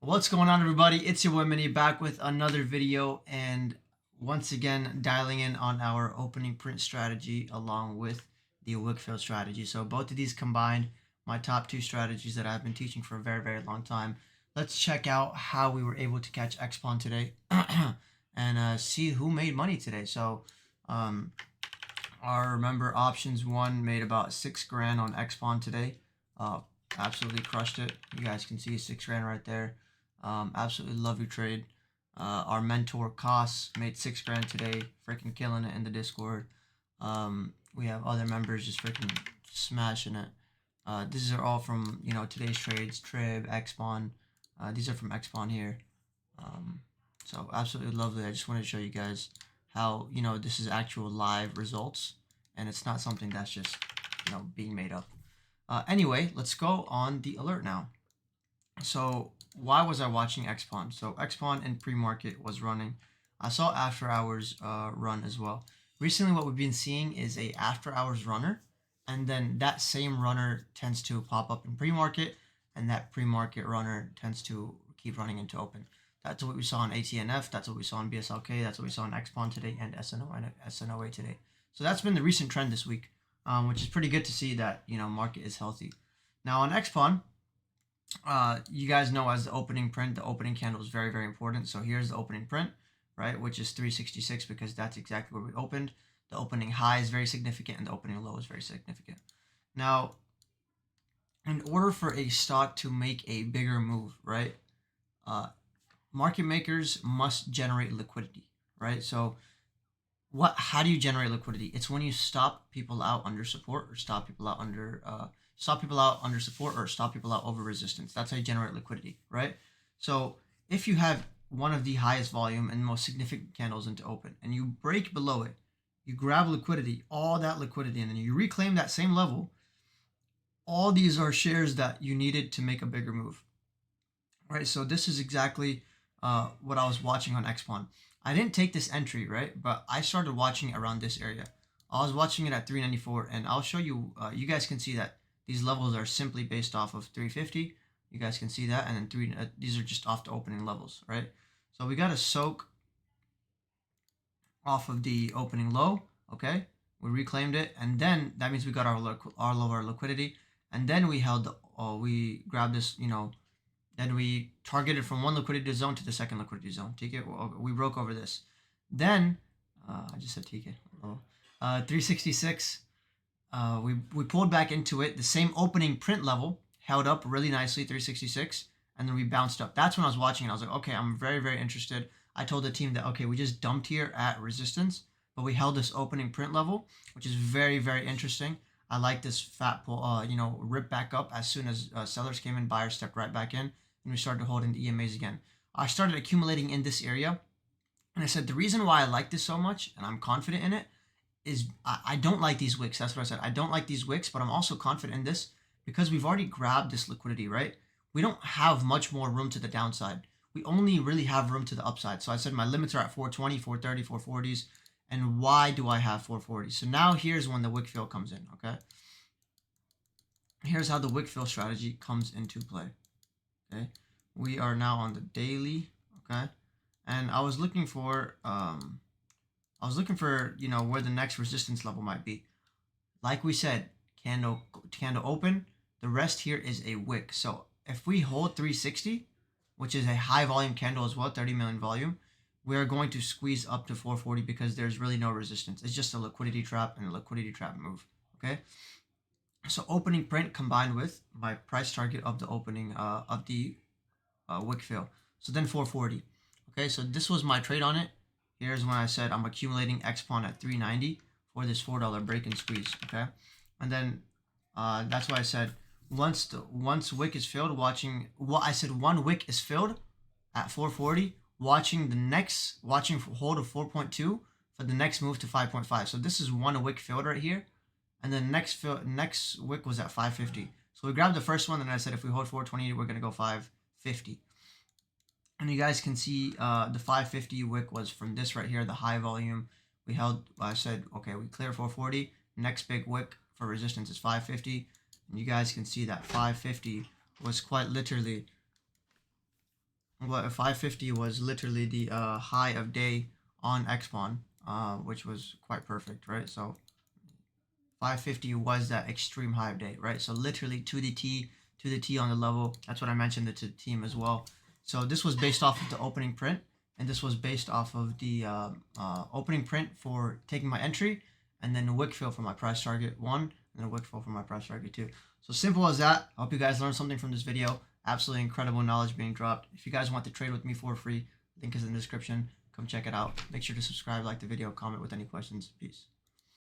What's going on, everybody? It's your boy Mini back with another video, and once again dialing in on our opening print strategy along with the Wick strategy. So both of these combined, my top two strategies that I've been teaching for a very long time. Let's check out how we were able to catch XPON today and see who made money today. So um, our member options one made about 6 grand on XPON today. Absolutely crushed it. You guys can see 6 grand right there. Absolutely love your trade. Our mentor costs made 6 grand today, freaking killing it in the Discord. We have other members just freaking smashing it. These are all from today's trades, Trib, XPON. These are from XPON here. So absolutely lovely. I just want to show you guys how this is actual live results, and it's not something that's just being made up. Anyway, let's go on the alert now. So why was I watching XPON? So XPON in pre-market was running. I saw after hours run as well. Recently what we've been seeing is a after hours runner, and then that same runner tends to pop up in pre-market, and that pre-market runner tends to keep running into open. That's what we saw on ATNF, that's what we saw on BSLK, that's what we saw on XPON today, and SNO and SNOA today. So that's been the recent trend this week, which is pretty good to see that market is healthy. Now on XPON, you guys know, as the opening print, the opening candle is very important. So here's the opening print, right, which is 366, because that's exactly where we opened. The opening high is very significant, and the opening low is very significant. Now, in order for a stock to make a bigger move, right, market makers must generate liquidity, right? So how do you generate liquidity? It's when you stop people out under support, or stop people out under support, or stop people out over resistance. That's how you generate liquidity, right? So if you have one of the highest volume and most significant candles into open, and you break below it, you grab liquidity, all that liquidity, and then you reclaim that same level. All these are shares that you needed to make a bigger move, right? So this is exactly what I was watching on XPON. I didn't take this entry, right? But I started watching it around this area. I was watching it at 394, and I'll show you, you guys can see that these levels are simply based off of 350. You guys can see that, and then these are just off the opening levels, right? So we got to soak off of the opening low, okay? We reclaimed it, and then that means we got our lower liquidity, and then we held we grabbed this, then we targeted from one liquidity zone to the second liquidity zone. TK, we broke over this. Then, I just said TK. 366. We pulled back into it. The same opening print level held up really nicely, 366, and then we bounced up. That's when I was watching it. I was like, okay, I'm very interested. I told the team that, okay, we just dumped here at resistance, but we held this opening print level, which is very interesting. I like this fat pull, rip back up as soon as sellers came in, buyers stepped right back in, and we started holding the EMAs again. I started accumulating in this area, and I said the reason why I like this so much and I'm confident in it is I don't like these wicks. That's what I said. I don't like these wicks, but I'm also confident in this because we've already grabbed this liquidity, right? We don't have much more room to the downside. We only really have room to the upside. So I said my limits are at 420, 430, 440s. And why do I have 440s? So now here's when the wick fill comes in, okay? Here's how the wick fill strategy comes into play, okay? We are now on the daily, okay? And I was looking for where the next resistance level might be. Like we said, candle open. The rest here is a wick. So if we hold 360, which is a high volume candle as well, 30 million volume, we're going to squeeze up to 440 because there's really no resistance. It's just a liquidity trap and a liquidity trap move, okay? So opening print combined with my price target of the opening of the wick fill. So then 440. Okay, so this was my trade on it. Here's when I said I'm accumulating XPON at 390 for this $4 break and squeeze. Okay, and then that's why I said once wick is filled, I said one wick is filled at 440, watching hold of 4.2 for the next move to 5.5. So this is one wick filled right here, and then next wick was at 550. So we grabbed the first one, and I said if we hold 420, we're gonna go 550. And you guys can see the 550 wick was from this right here, the high volume. We held, I said, okay, we clear 440. Next big wick for resistance is 550. And you guys can see that 550 was quite literally what 550 was literally the high of day on XPON, which was quite perfect, right? So 550 was that extreme high of day, right? So literally to the T on the level. That's what I mentioned to the team as well. So this was based off of the opening print, and this was based off of the opening print for taking my entry, and then the wick fill for my price target 1, and a wick fill for my price target 2. So simple as that. I hope you guys learned something from this video. Absolutely incredible knowledge being dropped. If you guys want to trade with me for free, link is in the description. Come check it out. Make sure to subscribe, like the video, comment with any questions. Peace.